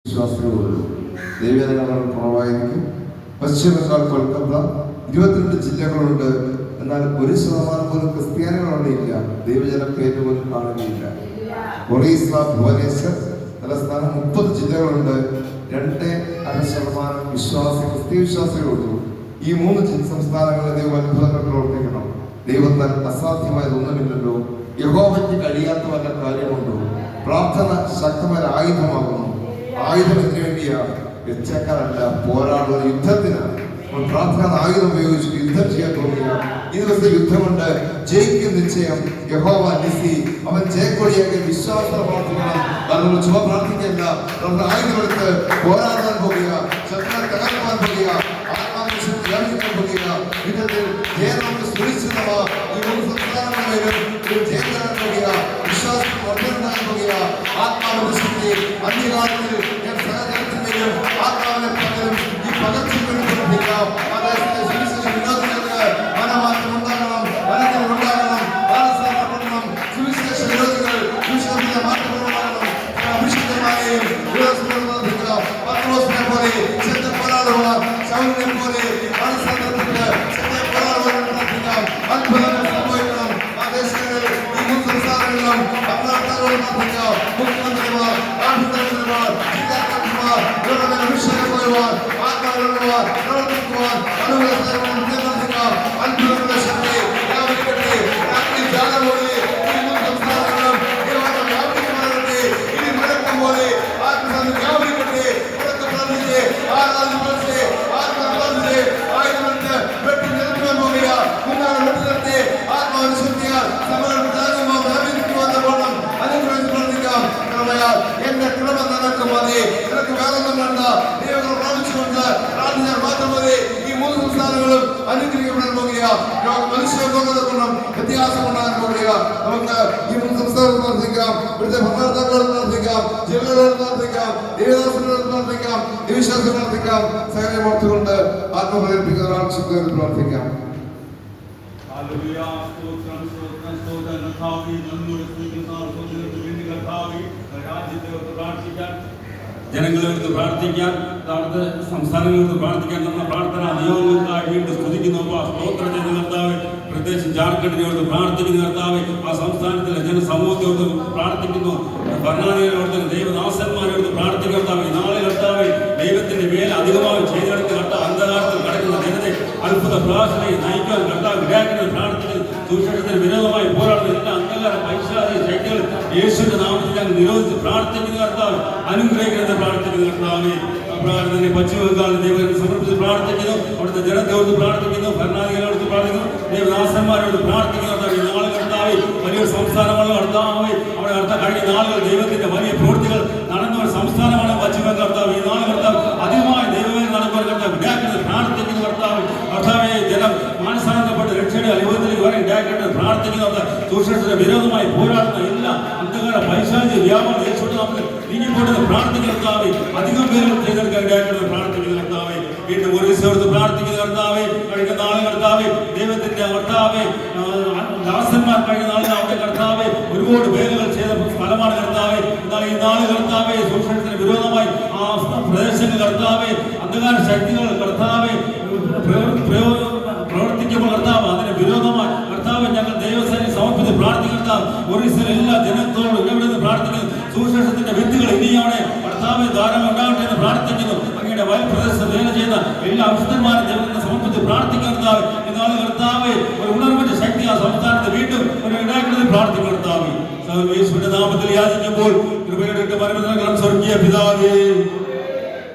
വിശ്വാസികളുള്ളൂ. ദൈവജനങ്ങൾ കുറവായിരിക്കും. പശ്ചിമ ബംഗാൾ, കൊൽക്കത്ത 22 ജില്ലകളുണ്ട്. എന്നാൽ 1% പോലും ക്രിസ്ത്യാനികൾ അവിടെ ഇല്ല. ദൈവജന പേര് പോലും കാണുകയില്ല. ഒറീസ, ഭുവനേശ്വർ തലസ്ഥാനം 30 ജില്ലകളുണ്ട്. 2.5% ക്രിസ്തീയ വിശ്വാസികളുള്ളൂ. ഈ 3 സംസ്ഥാനങ്ങളിൽ ദൈവം അത്ഭുതങ്ങൾ പ്രവർത്തിക്കണം. ദൈവത്താൽ അസാധ്യമായതൊന്നുമില്ലല്ലോ. യഹോവയ്ക്ക് കഴിയാത്ത വല്ല കാര്യമുണ്ടോ? പ്രാർത്ഥന ശക്തമായ ആയുധമാകുന്നു. ആയുധം എന്തിനു വേണ്ടിയാ? വെച്ചേക്കാനല്ല, പോരാടുന്ന യുദ്ധത്തിനാണ്. പ്രാർത്ഥന ആയുധം ഉപയോഗിച്ച് യുദ്ധം ചെയ്യാൻ തോന്നിയ ഈ ദിവസത്തെ യുദ്ധമുണ്ട്. ജയിക്കും നിശ്ചയം. യഹോവ നിസി, അവൻ ജയക്കൊടിയാക്കി വിശ്വാസം പ്രാർത്ഥിക്കണം. നമ്മൾ ചുമ പ്രാർത്ഥിക്കല്ല, നമ്മൾ ആയുധമെടുത്ത് പോരാടാൻ പോകുക, ശത്രുക്കളെ തകർക്കാൻ പോകുക, ആത്മാവിശ്വാസം ധ്യാനിക്കാൻ പോകുക. യുദ്ധത്തിൽ ജയം നമുക്ക് സുനിശ്ചിതമാ. ഈ 3 സംസ്ഥാനങ്ങളിലും ജയം തരാൻ പോകുക, വിശ്വാസം വർദ്ധനയാൻ പോകുക. ആത്മാവിന്റെ ശക്തി അന്ത്യകാലത്തിൽ ഞാൻ സഹജത്തിന്റെയും ആത്മാവിനെ പകരും ഈ പകർച്ചയ്ക്ക് പ്രവർത്തിക്കാം. മനമാറ്റം ഉണ്ടാകണം, മനത്തിൽ ഉണ്ടാകണം, മാനസാന്തരപ്പെടണം. സുവിശേഷ വിരോധികൾ സുവിശേഷത്തിന്റെ മാറ്റം ഉണ്ടാകണം. അഭിഷിക്തമാരെയും പ്രാർത്ഥിക്കാം. പത്രോസിനെ പോലെ ശക്തി പോരാടുവാൻ, ശൗലിനെ പോലെ മാനസാന്തരപ്പെട്ട് ശക്തി പോരാടുവാൻ പ്രാർത്ഥിക്കാം. അത്ഭുതങ്ങൾ സംഭവിക്കണം. ആ ദേശങ്ങളിൽ ഈ 3 സംസ്ഥാനങ്ങളിലും ഭരണകർത്താക്കളോട് പ്രാർത്ഥിക്കാം. മുഖ്യമന്ത്രിമാർ, ആഭ്യന്തരമന്ത്രിമാർ, ജില്ലാ കളക്ടർമാർ ഇവരുടെ അഭിഷേകം കൊള്ളുവാൻ, ആത്മാവിടുവാൻ, പ്രവർത്തിക്കുവാൻ അനുഗ്രഹിക്കാം. അത്ഭുതങ്ങളുടെ ശക്തി വ്യാപിക്കട്ടെ. ജാല പോലെ ഈ 3 സംസ്ഥാനങ്ങളും വ്യാപിക്കപ്പെടട്ടെ. ഇനി മുഴക്കം പോലെ ആത്മസന്ധി വ്യാപിക്കട്ടെ. മുഴക്കം പ്രാർത്ഥിച്ച് ആരാധിച്ച് ആയുധമെടുത്ത് വെട്ടി നിരത്തുവാൻ പോകുക. മുന്നാണ് വെട്ടി നിർത്തി ആത്മാവിന് ശക്തിയാൽ സമരം വ്യാപിക്കുവാൻ പോകണം. അനുഗ്രഹിച്ച് പ്രാർത്ഥിക്കാം. എന്റെ കൃപ നിനക്ക് മതി, നിനക്ക് വേറൊന്നും വേണ്ട. ദൈവങ്ങൾ പ്രാപിച്ചുകൊണ്ട് പ്രാർത്ഥിച്ചാൽ മാത്രം മതി. ഈ 3 സംസ്ഥാനങ്ങളും അനുഗ്രഹിക്കപ്പെടാൻ പോകുക. മനുഷ്യർക്കൊന്നും വ്യത്യാസം ഉണ്ടാകാൻ പോകുക. നമുക്ക് ഈ 3 സംസ്ഥാനങ്ങൾ പ്രാർത്ഥിക്കാം. ഇവിടുത്തെ ഭരണകർത്താക്കളോട് പ്രാർത്ഥിക്കാം, ജില്ലകളോട് പ്രാർത്ഥിക്കാം, ദേവദാസനോട് പ്രാർത്ഥിക്കാം, വിശ്വാസം പ്രാർത്ഥിക്കാം. സകലം ഓർത്തുകൊണ്ട് ആത്മപ്രേരിപ്പിക്കുന്ന ഒരാൾ പ്രാർത്ഥിക്കാം. ജനങ്ങളെടുത്ത് പ്രാർത്ഥിക്കാൻ, അവിടുത്തെ സംസ്ഥാനങ്ങളെടുത്ത് പ്രാർത്ഥിക്കാൻ, നമ്മുടെ പ്രാർത്ഥന നിയമങ്ങൾക്കായി വീണ്ടും സ്തുതിക്കുന്നു. സ്തോത്രം ചെയ്ത് കർത്താവ്, പ്രത്യേകിച്ച് ജാർഖണ്ഡിനോട് പ്രാർത്ഥിക്കുന്ന കർത്താവ്, ആ സംസ്ഥാനത്തിലെ ജനസമൂഹത്തോട് പ്രാർത്ഥിക്കുന്നു. ഭരണാധികാരികളോട്, ദൈവദാസന്മാരോട് പ്രാർത്ഥിക്കുന്ന കർത്താവ്, നാളെ കർത്താവ് ദൈവത്തിന്റെ മേൽ അധികമായി ചെയ്തെടുത്ത് കർത്താവ് അന്ധകാരത്തിൽ കിടക്കുന്ന ജനത്തെ അത്ഭുത പ്രാർത്ഥനയെ നയിക്കാൻ കർത്താവ് വിടാക്കുന്നത് പ്രാർത്ഥിക്കുന്നു. സുരക്ഷത്തിന് വിരോധമായി പോരാടുന്ന എല്ലാ അന്ധകാര പൈശാചിക ശക്തികൾ യേശുവിന്റെ നാമത്തിൽ ഞങ്ങൾ നിരോധിച്ച് പ്രാർത്ഥിക്കുന്ന കർത്താവ് അനുഗ്രഹിക്കുന്നത് പ്രാർത്ഥിക്കുന്ന കർത്താവേ. തന്നെ പശ്ചിമ ബംഗാളിൽ ദൈവം സമർപ്പിച്ച് പ്രാർത്ഥിക്കുന്നു. അവിടുത്തെ ജനത്തോട് പ്രാർത്ഥിക്കുന്നു, ഭരണാധികാരികളോട് പ്രാർത്ഥിക്കുന്നു, ദൈവദാസന്മാരോട് പ്രാർത്ഥിക്കുന്നു. നാളെ കർത്താവേ വലിയൊരു സംസ്ഥാനമാണ് കർത്താവേ. അവിടെ കഴിഞ്ഞ നാളുകൾ ദൈവത്തിന്റെ വലിയ പ്രവൃത്തികൾ നടന്ന ഒരു സംസ്ഥാനമാണ് പശ്ചിമ കർത്താവ്. ഈ നാളെ കർത്താവ് അധികമായി ദൈവമേ നടക്കുവാൻ കർത്താവ് വിടാക്കുന്നത് പ്രാർത്ഥിക്കുന്നു കർത്താവ്. കർത്താവെ ജനം മാനസാന്തരപ്പെട്ട് രക്ഷയുടെ അനുഭവത്തിലേക്ക് വരെ ഇടാക്കേണ്ടത് പ്രാർത്ഥിക്കുന്നു. ദൂഷണത്തിന് വിരോധമായി പോരാടുന്ന എല്ലാ അന്ധകാര പൈശാചിക വ്യാപാരം യേശുവിന്റെ നാമത്തിൽ നീങ്ങിപ്പോട്ടെന്ന് പ്രാർത്ഥിക്കുന്ന കർത്താവെ. അധികം പേരും ചെയ്തെടുക്കാൻ ഇടാക്കേണ്ടത് പ്രാർത്ഥിക്കുന്ന കർത്താവെ. വീണ്ടും ഒറീസയോട് പ്രാർത്ഥിക്കുന്ന കർത്താവെ. കഴിഞ്ഞ നാളെ കർത്താവെ ദൈവത്തിന്റെ കർത്താവെ ദാസന്മാർ കഴിഞ്ഞ നാളിൽ അവിടെ കർത്താവെ ഒരുപാട് പേരുകൾ ചെയ്ത സ്ഥലമാണ് കർത്താവെ. എന്നാൽ ഈ നാളെ കർത്താവെ ദൂഷണത്തിന് വിരോധമായി ആ പ്രദേശങ്ങൾ കർത്താവെ അന്ധകാര ശക്തികൾ കർത്താവെ പ്രവർത്തിക്കുമ്പോൾ കർത്താവ് അതിന് വിരോധമായി കർത്താവ് ഞങ്ങൾ ദൈവസേനയെ സമർപ്പിച്ച് പ്രാർത്ഥിക്കുന്ന ഒറീസയിലെ എല്ലാ ജനത്തോടും ഇവിടെ നിന്ന് പ്രാർത്ഥിക്കുന്നു. സുവിശേഷത്തിന്റെ വിത്തുകൾ ഇനി അവിടെ കർത്താവ് ധാരാളം ഉണ്ടാകട്ടെ എന്ന് പ്രാർത്ഥിക്കുന്നു. അങ്ങയുടെ വയൽ പ്രദേശത്ത് വേല ചെയ്യുന്ന എല്ലാ അവിശുദ്ധന്മാരും ദൈവത്തിന് സമർപ്പിച്ച് പ്രാർത്ഥിക്കുന്ന കർത്താവ്. ഇന്നാളെ കർത്താവ് ഒരു ഉണർവിന്റെ ശക്തി ആ സംസ്ഥാനത്ത് വീണ്ടും ഒരു ഉണ്ടാക്കുന്നത് പ്രാർത്ഥിക്കുന്ന കർത്താവ്. യേശുവിന്റെ നാമത്തിൽ യാചിക്കുമ്പോൾ കൃപയുടെ മരണ സ്വർഗീയ പിതാവേ